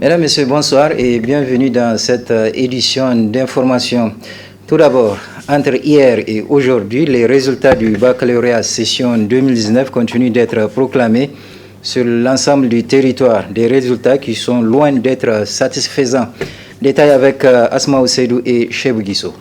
Mesdames, Messieurs, bonsoir et bienvenue dans cette édition d'information. Tout d'abord, entre hier et aujourd'hui, les résultats du baccalauréat session 2019 continuent d'être proclamés sur l'ensemble du territoire. Des résultats qui sont loin d'être satisfaisants. Détail avec Asma Oseidou et Chebou Guisso.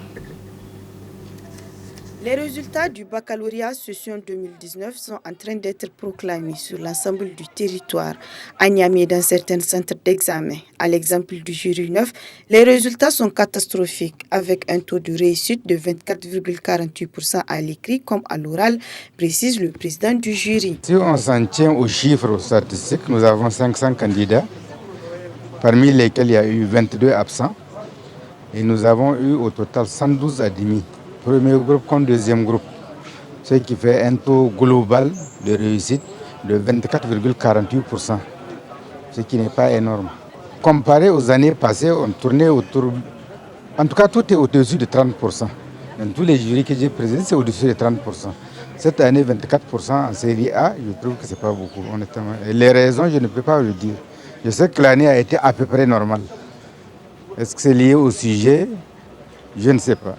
Les résultats du baccalauréat session 2019 sont en train d'être proclamés sur l'ensemble du territoire. À Niamey, dans certains centres d'examen, à l'exemple du jury 9, les résultats sont catastrophiques avec un taux de réussite de 24,48% à l'écrit comme à l'oral, précise le président du jury. Si on s'en tient aux chiffres statistiques, nous avons 500 candidats, parmi lesquels il y a eu 22 absents, et nous avons eu au total 112 admis. Premier groupe comme deuxième groupe, ce qui fait un taux global de réussite de 24,48%, ce qui n'est pas énorme. Comparé aux années passées, on tournait autour, en tout cas tout est au-dessus de 30%. Dans tous les jurys que j'ai présentés, c'est au-dessus de 30%. Cette année, 24% en série A, je trouve que ce n'est pas beaucoup, honnêtement. Et les raisons, je ne peux pas le dire. Je sais que l'année a été à peu près normale. Est-ce que c'est lié au sujet ? Je ne sais pas.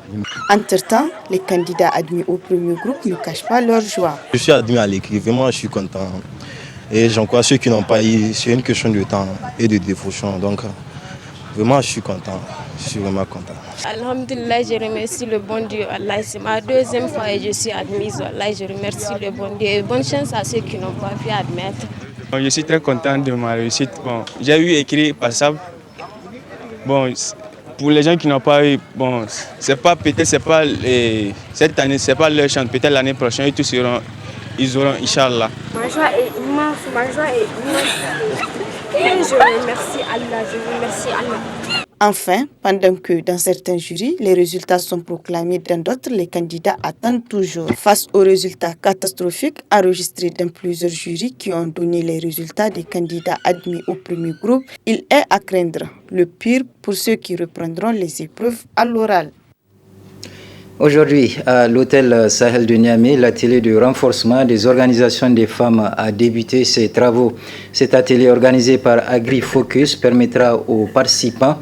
Entre-temps, les candidats admis au premier groupe ne cachent pas leur joie. Je suis admis à l'écrit, vraiment je suis content. Et j'encourage ceux qui n'ont pas eu, c'est une question de temps et de dévotion. Donc vraiment je suis content, je suis vraiment content. Alhamdulillah, je remercie le bon Dieu. Allah, c'est ma deuxième fois et je suis admise. Allah, je remercie le bon Dieu. Et bonne chance à ceux qui n'ont pas pu admettre. Je suis très content de ma réussite. Bon, j'ai eu écrit passable. Bon, pour les gens qui n'ont pas eu, bon, c'est pas peut-être cette année, c'est pas leur chance. Peut-être l'année prochaine, ils auront, Inch'Allah. Ma joie est immense, Et je remercie Allah, Enfin, pendant que dans certains jurys, les résultats sont proclamés, dans d'autres, les candidats attendent toujours. Face aux résultats catastrophiques enregistrés dans plusieurs jurys qui ont donné les résultats des candidats admis au premier groupe, il est à craindre le pire pour ceux qui reprendront les épreuves à l'oral. Aujourd'hui, à l'hôtel Sahel de Niamey, l'atelier de renforcement des organisations des femmes a débuté ses travaux. Cet atelier organisé par AgriFocus permettra aux participants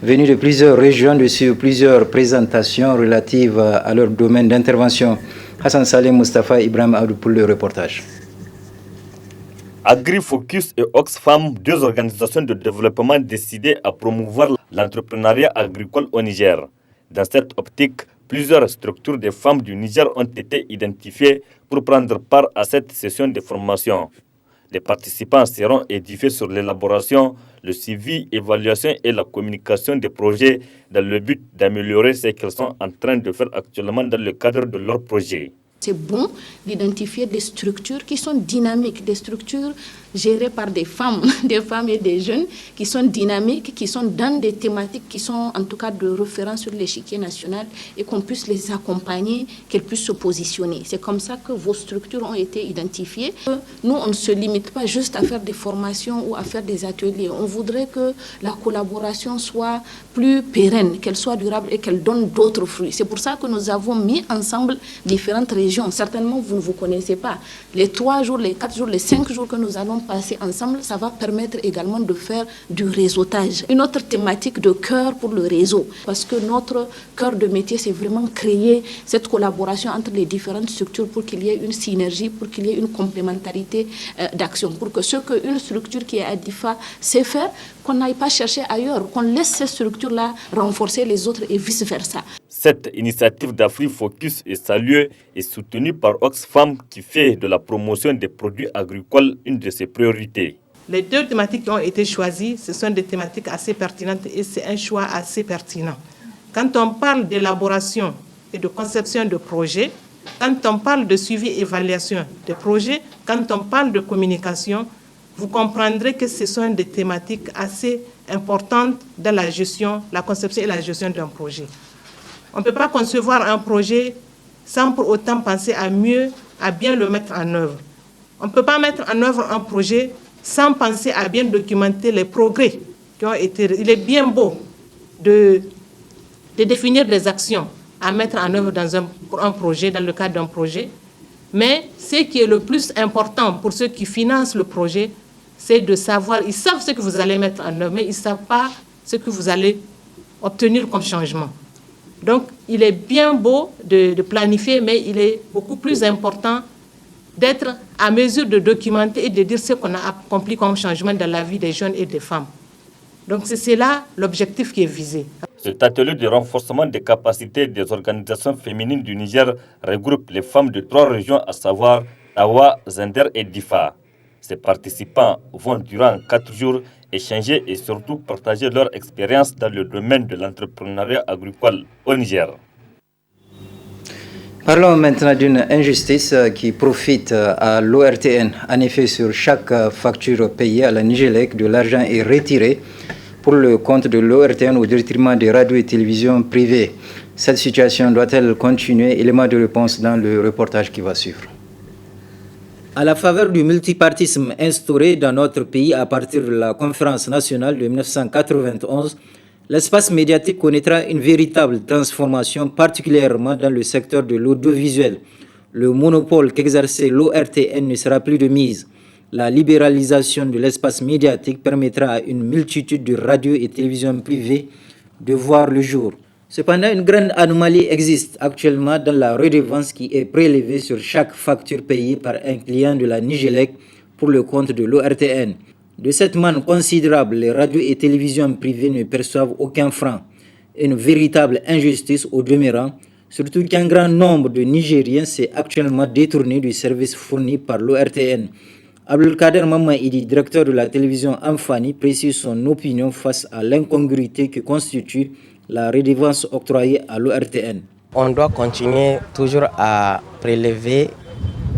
venus de plusieurs régions de suivre plusieurs présentations relatives à leur domaine d'intervention. Hassan Saleh Mustafa Ibrahim Abdou pour le reportage. AgriFocus et Oxfam, deux organisations de développement décidées à promouvoir l'entrepreneuriat agricole au Niger. Dans cette optique, plusieurs structures des femmes du Niger ont été identifiées pour prendre part à cette session de formation. Les participants seront édifiés sur l'élaboration, le suivi, l'évaluation et la communication des projets dans le but d'améliorer ce qu'ils sont en train de faire actuellement dans le cadre de leurs projets. C'est bon d'identifier des structures qui sont dynamiques, des structures gérées par des femmes et des jeunes qui sont dynamiques, qui sont dans des thématiques qui sont en tout cas de référence sur l'échiquier national et qu'on puisse les accompagner, qu'elles puissent se positionner. C'est comme ça que vos structures ont été identifiées. Nous, on ne se limite pas juste à faire des formations ou à faire des ateliers. On voudrait que la collaboration soit plus pérenne, qu'elle soit durable et qu'elle donne d'autres fruits. C'est pour ça que nous avons mis ensemble différentes régions. Certainement, vous ne vous connaissez pas. Les 3 jours, les 4 jours, les 5 jours que nous allons passer ensemble, ça va permettre également de faire du réseautage. Une autre thématique de cœur pour le réseau, parce que notre cœur de métier, c'est vraiment créer cette collaboration entre les différentes structures pour qu'il y ait une synergie, pour qu'il y ait une complémentarité d'action, pour que ce qu'une structure qui est à DIFA sait faire, qu'on n'aille pas chercher ailleurs, qu'on laisse ces structures-là renforcer les autres et vice-versa. Cette initiative d'AgriFocus est saluée et soutenue par Oxfam qui fait de la promotion des produits agricoles une de ses priorités. Les 2 thématiques qui ont été choisies, ce sont des thématiques assez pertinentes et c'est un choix assez pertinent. Quand on parle d'élaboration et de conception de projets, quand on parle de suivi et évaluation de projets, quand on parle de communication, vous comprendrez que ce sont des thématiques assez importantes dans la gestion, la conception et la gestion d'un projet. On ne peut pas concevoir un projet sans pour autant penser à bien le mettre en œuvre. On ne peut pas mettre en œuvre un projet sans penser à bien documenter les progrès qui ont été. Il est bien beau de définir des actions à mettre en œuvre pour un projet, dans le cadre d'un projet, mais ce qui est le plus important pour ceux qui financent le projet, c'est de savoir, ils savent ce que vous allez mettre en œuvre, mais ils ne savent pas ce que vous allez obtenir comme changement. Donc, il est bien beau de planifier, mais il est beaucoup plus important d'être à mesure de documenter et de dire ce qu'on a accompli comme changement dans la vie des jeunes et des femmes. Donc, c'est là l'objectif qui est visé. Cet atelier de renforcement des capacités des organisations féminines du Niger regroupe les femmes de 3 régions, à savoir Tawa, Zender et Difa. Ces participants vont durant 4 jours échanger et surtout partager leur expérience dans le domaine de l'entrepreneuriat agricole au Niger. Parlons maintenant d'une injustice qui profite à l'ORTN. En effet, sur chaque facture payée à la Nigélec, de l'argent est retiré pour le compte de l'ORTN au détriment des radios et télévisions privées. Cette situation doit-elle continuer? Élément de réponse dans le reportage qui va suivre. À la faveur du multipartisme instauré dans notre pays à partir de la conférence nationale de 1991, l'espace médiatique connaîtra une véritable transformation, particulièrement dans le secteur de l'audiovisuel. Le monopole qu'exerçait l'ORTN ne sera plus de mise. La libéralisation de l'espace médiatique permettra à une multitude de radios et télévisions privées de voir le jour. Cependant, une grande anomalie existe actuellement dans la redevance qui est prélevée sur chaque facture payée par un client de la Nigélec pour le compte de l'ORTN. De cette manne considérable, les radios et télévisions privées ne perçoivent aucun franc. Une véritable injustice au demeurant, surtout qu'un grand nombre de Nigériens s'est actuellement détourné du service fourni par l'ORTN. Abdelkader Mamaidi, directeur de la télévision Amfani, précise son opinion face à l'incongruité que constitue la redevance octroyée à l'ORTN. On doit continuer toujours à prélever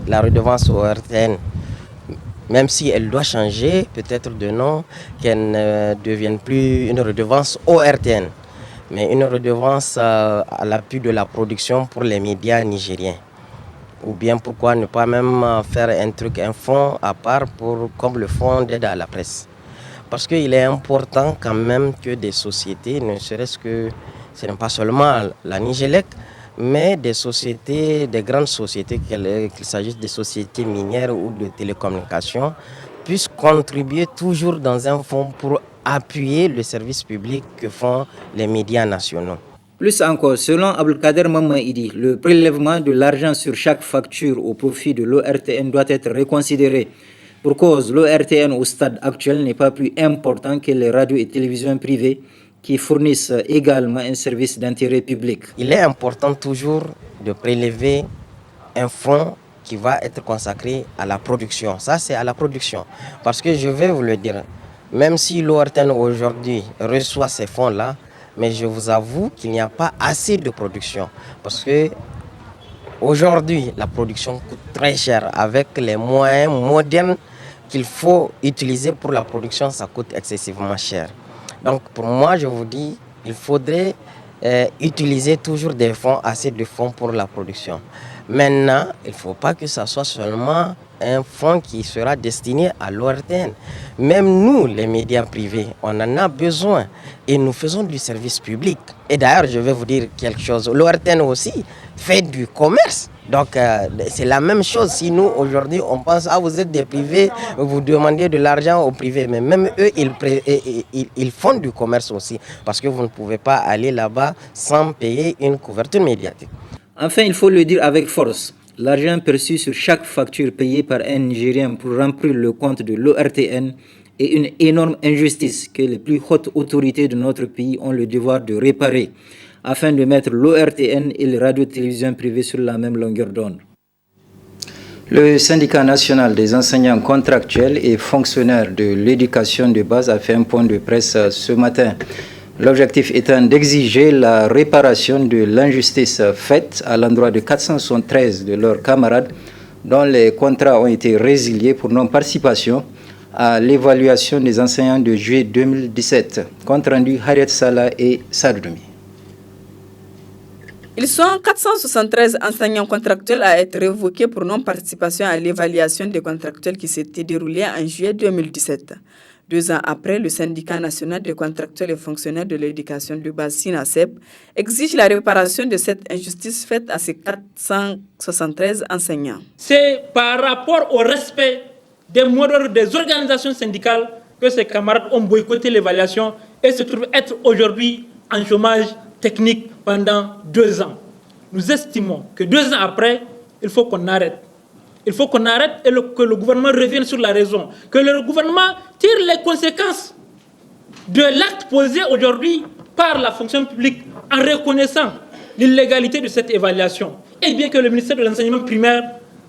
la redevance au ORTN, même si elle doit changer peut-être de nom, qu'elle ne devienne plus une redevance ORTN, mais une redevance à l'appui de la production pour les médias nigériens. Ou bien pourquoi ne pas même faire un fonds à part comme le fonds d'aide à la presse. Parce qu'il est important quand même que des sociétés, ne serait-ce que, ce n'est pas seulement la Nigélec, mais des sociétés, des grandes sociétés, qu'il s'agisse des sociétés minières ou de télécommunications, puissent contribuer toujours dans un fonds pour appuyer le service public que font les médias nationaux. Plus encore, selon Abdelkader Mamaidi, le prélèvement de l'argent sur chaque facture au profit de l'ORTN doit être reconsidéré. Pour cause, l'ORTN au stade actuel n'est pas plus important que les radios et télévisions privées qui fournissent également un service d'intérêt public. Il est important toujours de prélever un fonds qui va être consacré à la production. Ça, c'est à la production. Parce que je vais vous le dire, même si l'ORTN aujourd'hui reçoit ces fonds-là, mais je vous avoue qu'il n'y a pas assez de production. Parce que aujourd'hui, la production coûte très cher. Avec les moyens modernes qu'il faut utiliser pour la production, ça coûte excessivement cher. Donc pour moi, je vous dis, il faudrait utiliser toujours des fonds, assez de fonds pour la production. Maintenant, il ne faut pas que ça soit seulement un fonds qui sera destiné à l'ORTN. Même nous, les médias privés, on en a besoin et nous faisons du service public. Et d'ailleurs, je vais vous dire quelque chose, l'ORTN aussi fait du commerce. Donc c'est la même chose. Si nous aujourd'hui on pense vous êtes des privés, vous demandez de l'argent aux privés, mais même eux ils font du commerce aussi, parce que vous ne pouvez pas aller là-bas sans payer une couverture médiatique. Enfin, il faut le dire avec force, l'argent perçu sur chaque facture payée par un Nigérien pour remplir le compte de l'ORTN est une énorme injustice que les plus hautes autorités de notre pays ont le devoir de réparer, afin de mettre l'ORTN et les radios-télévisions privées sur la même longueur d'onde. Le syndicat national des enseignants contractuels et fonctionnaires de l'éducation de base a fait un point de presse ce matin. L'objectif étant d'exiger la réparation de l'injustice faite à l'endroit de 473 de leurs camarades dont les contrats ont été résiliés pour non-participation à l'évaluation des enseignants de juillet 2017. Compte rendu Harriet Salah et Sardoumi. Ils sont 473 enseignants contractuels à être révoqués pour non-participation à l'évaluation des contractuels qui s'était déroulée en juillet 2017. 2 ans après, le syndicat national des contractuels et fonctionnaires de l'éducation de base SINASEP exige la réparation de cette injustice faite à ces 473 enseignants. C'est par rapport au respect des mots d'ordre des organisations syndicales que ces camarades ont boycotté l'évaluation et se trouvent être aujourd'hui en chômage technique pendant 2 ans. Nous estimons que 2 ans après, il faut qu'on arrête. Il faut qu'on arrête et que le gouvernement revienne sur la raison. Que le gouvernement tire les conséquences de l'acte posé aujourd'hui par la fonction publique en reconnaissant l'illégalité de cette évaluation. Et bien que le ministère de l'Enseignement primaire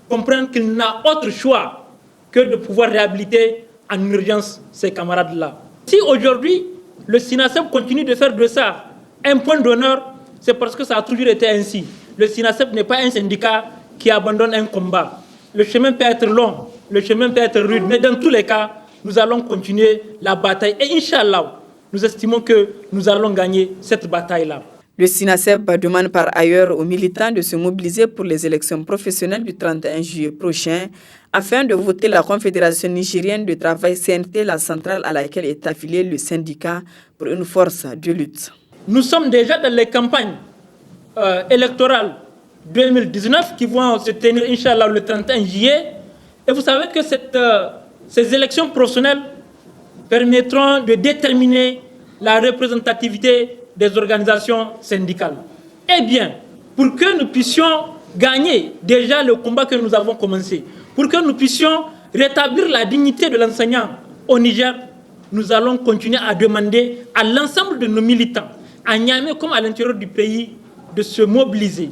comprenne qu'il n'a autre choix que de pouvoir réhabiliter en urgence ces camarades-là. Si aujourd'hui, le SINASEP continue de faire de ça un point d'honneur, c'est parce que ça a toujours été ainsi. Le SINASEP n'est pas un syndicat qui abandonne un combat. Le chemin peut être long, le chemin peut être rude, mais dans tous les cas, nous allons continuer la bataille. Et Inch'Allah, nous estimons que nous allons gagner cette bataille-là. Le SINASEP demande par ailleurs aux militants de se mobiliser pour les élections professionnelles du 31 juillet prochain afin de voter la Confédération nigérienne de travail CNT, la centrale à laquelle est affilié le syndicat, pour une force de lutte. Nous sommes déjà dans les campagnes électorales 2019 qui vont se tenir, Inch'Allah, le 31 juillet. Et vous savez que ces élections professionnelles permettront de déterminer la représentativité des organisations syndicales. Eh bien, pour que nous puissions gagner déjà le combat que nous avons commencé, pour que nous puissions rétablir la dignité de l'enseignant au Niger, nous allons continuer à demander à l'ensemble de nos militants, à Niamey comme à l'intérieur du pays, de se mobiliser,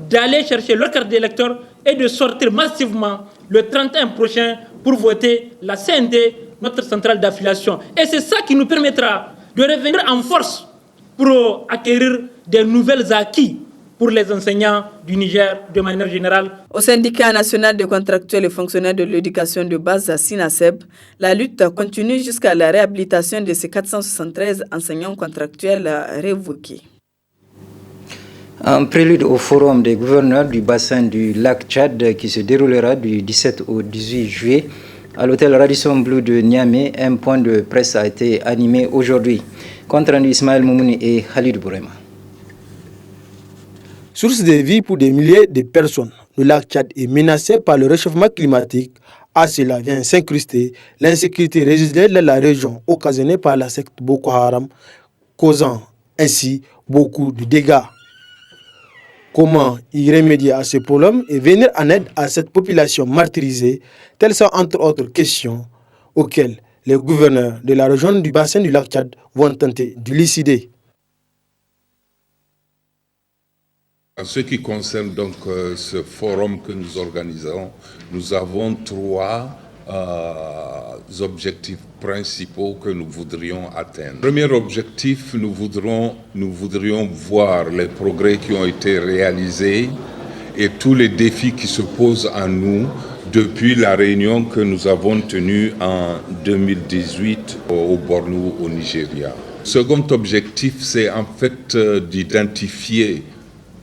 d'aller chercher leur carte d'électeur et de sortir massivement le 31 prochain pour voter la CNT, notre centrale d'affiliation. Et c'est ça qui nous permettra de revenir en force pour acquérir des nouvelles acquis pour les enseignants du Niger de manière générale. Au syndicat national des contractuels et fonctionnaires de l'éducation de base à SINASEP, la lutte continue jusqu'à la réhabilitation de ces 473 enseignants contractuels révoqués. En prélude au forum des gouverneurs du bassin du lac Tchad qui se déroulera du 17 au 18 juillet à l'hôtel Radisson Blu de Niamey, un point de presse a été animé aujourd'hui. Compte rendu Ismaël Moumouni et Khalid Bourema. Source de vie pour des milliers de personnes, le lac Tchad est menacé par le réchauffement climatique. À cela vient s'incruster l'insécurité résiduelle de la région occasionnée par la secte Boko Haram, causant ainsi beaucoup de dégâts. Comment y remédier à ce problème et venir en aide à cette population martyrisée? Telles sont entre autres questions auxquelles les gouverneurs de la région du bassin du lac Tchad vont tenter d'élucider. En ce qui concerne donc ce forum que nous organisons, nous avons 3 objectifs principaux que nous voudrions atteindre. Premier objectif, nous voudrions voir les progrès qui ont été réalisés et tous les défis qui se posent à nous depuis la réunion que nous avons tenue en 2018 au Bornou, au Nigeria. Second objectif, c'est en fait d'identifier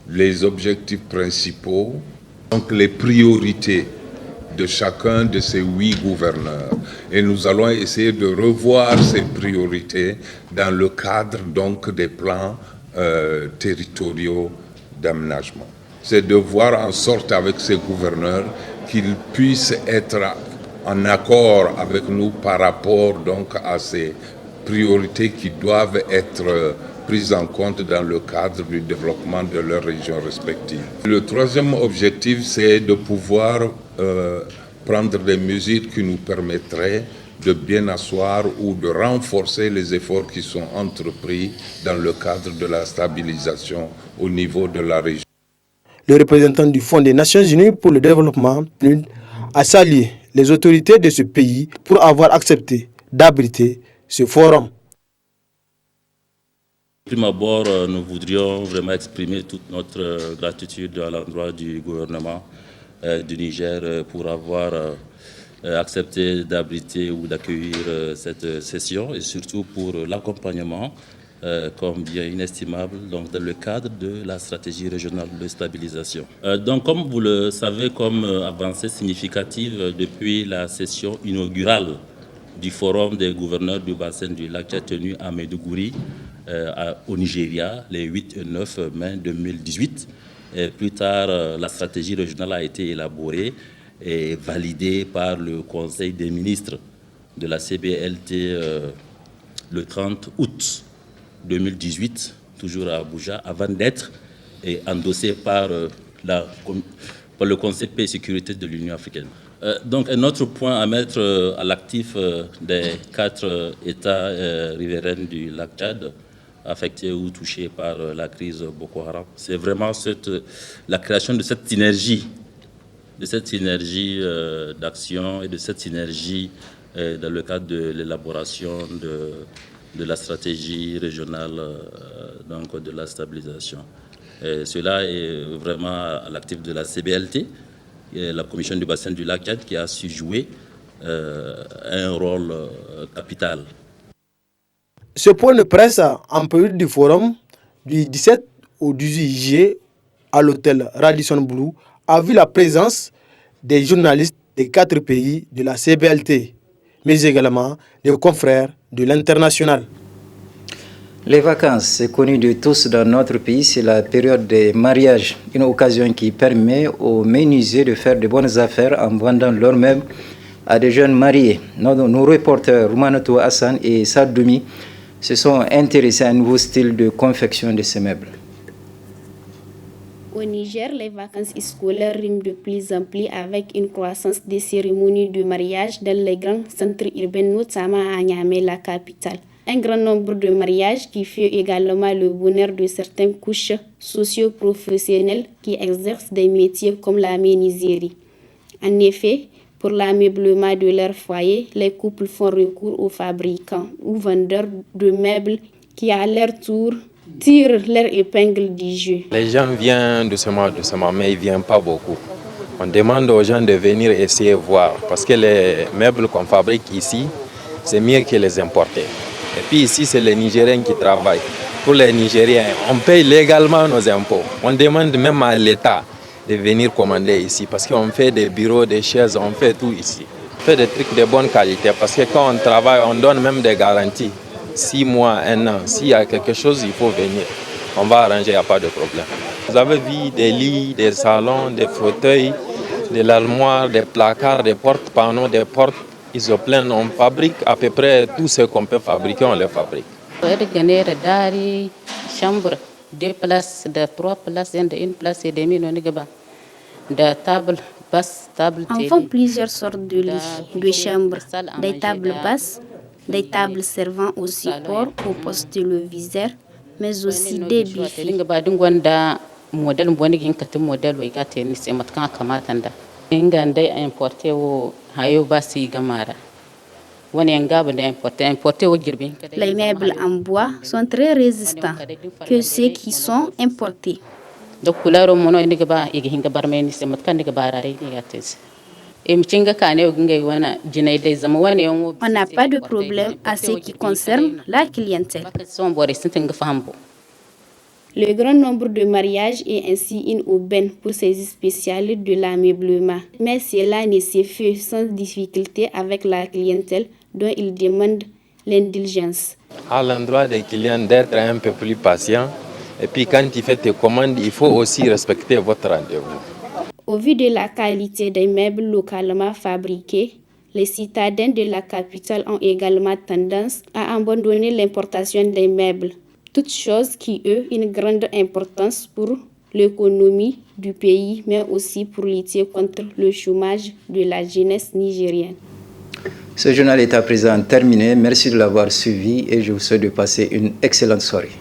les objectifs principaux, donc les priorités de chacun de ces 8 gouverneurs. Et nous allons essayer de revoir ces priorités dans le cadre donc des plans territoriaux d'aménagement. C'est de voir en sorte avec ces gouverneurs qu'ils puissent être en accord avec nous par rapport donc à ces priorités qui doivent être prises en compte dans le cadre du développement de leurs régions respectives. Le troisième objectif, c'est de pouvoir prendre des mesures qui nous permettraient de bien asseoir ou de renforcer les efforts qui sont entrepris dans le cadre de la stabilisation au niveau de la région. Le représentant du Fonds des Nations Unies pour le développement a salué les autorités de ce pays pour avoir accepté d'abriter ce forum. De prime abord, nous voudrions vraiment exprimer toute notre gratitude à l'endroit du gouvernement du Niger pour avoir accepté d'abriter ou d'accueillir cette session et surtout pour l'accompagnement comme bien inestimable donc, dans le cadre de la stratégie régionale de stabilisation. Donc comme vous le savez, comme avancée significative depuis la session inaugurale du Forum des gouverneurs du bassin du lac qui a tenu à Maiduguri, au Nigeria, les 8 et 9 mai 2018. Et plus tard, la stratégie régionale a été élaborée et validé par le Conseil des ministres de la CBLT le 30 août 2018, toujours à Abuja, avant d'être endossé par le Conseil de paix et sécurité de l'Union africaine. Donc un autre point à mettre à l'actif des 4 États riverains du lac Tchad, affectés ou touchés par la crise Boko Haram, c'est vraiment la création de cette synergie d'action et de cette synergie dans le cadre de l'élaboration de la stratégie régionale donc de la stabilisation. Cela est vraiment à l'actif de la CBLT, la Commission du bassin du lac Tchad, qui a su jouer un rôle capital. Ce point de presse en période du forum du 17 au 18 juillet à l'hôtel Radisson Blu a vu la présence des journalistes des 4 pays de la CBLT, mais également des confrères de l'international. Les vacances, c'est connu de tous dans notre pays, c'est la période des mariages, une occasion qui permet aux menuisiers de faire de bonnes affaires en vendant leurs meubles à des jeunes mariés. Nos reporters Roumanatou Hassan et Sadoumi se sont intéressés à un nouveau style de confection de ces meubles. Au Niger, les vacances scolaires riment de plus en plus avec une croissance des cérémonies de mariage dans les grands centres urbains, notamment à Niamey, la capitale. Un grand nombre de mariages qui font également le bonheur de certaines couches socio-professionnelles qui exercent des métiers comme la menuiserie. En effet, pour l'ameublement de leur foyer, les couples font recours aux fabricants ou vendeurs de meubles qui, à leur tour, tirent leur épingle du jeu. Les gens viennent doucement, mais ils ne viennent pas beaucoup. On demande aux gens de venir essayer de voir, parce que les meubles qu'on fabrique ici, c'est mieux que les importer. Et puis ici, c'est les Nigériens qui travaillent. Pour les Nigériens, on paye légalement nos impôts. On demande même à l'État de venir commander ici, parce qu'on fait des bureaux, des chaises, on fait tout ici. On fait des trucs de bonne qualité, parce que quand on travaille, on donne même des garanties. 6 mois, 1 an, s'il y a quelque chose, il faut venir. On va arranger, il n'y a pas de problème. Vous avez vu des lits, des salons, des fauteuils, de l'armoire, des placards, des portes-panneaux, des portes isoplènes. On fabrique à peu près tout ce qu'on peut fabriquer, on le fabrique. Chambre, 2 places, de 3 places, de 1 place et demie, de table basse, table télé. On vend plusieurs sortes de lits, de chambres, des tables basses, des tables servant au support, au poste de viseur, mais aussi des buffets. Modèle modèle importé au hayo basi gamara. Les meubles en bois sont très résistants que ceux qui sont importés. On n'a pas de problème à ce qui concerne la clientèle. Le grand nombre de mariages est ainsi une aubaine pour ces spécialistes de l'ameublement. Mais cela ne se fait sans difficulté avec la clientèle dont ils demandent l'indulgence. À l'endroit des clients, d'être un peu plus patient. Et puis quand tu fais tes commandes, il faut aussi respecter votre rendez-vous. Au vu de la qualité des meubles localement fabriqués, les citadins de la capitale ont également tendance à abandonner l'importation des meubles. Toutes choses qui ont une grande importance pour l'économie du pays, mais aussi pour lutter contre le chômage de la jeunesse nigérienne. Ce journal est à présent terminé. Merci de l'avoir suivi et je vous souhaite de passer une excellente soirée.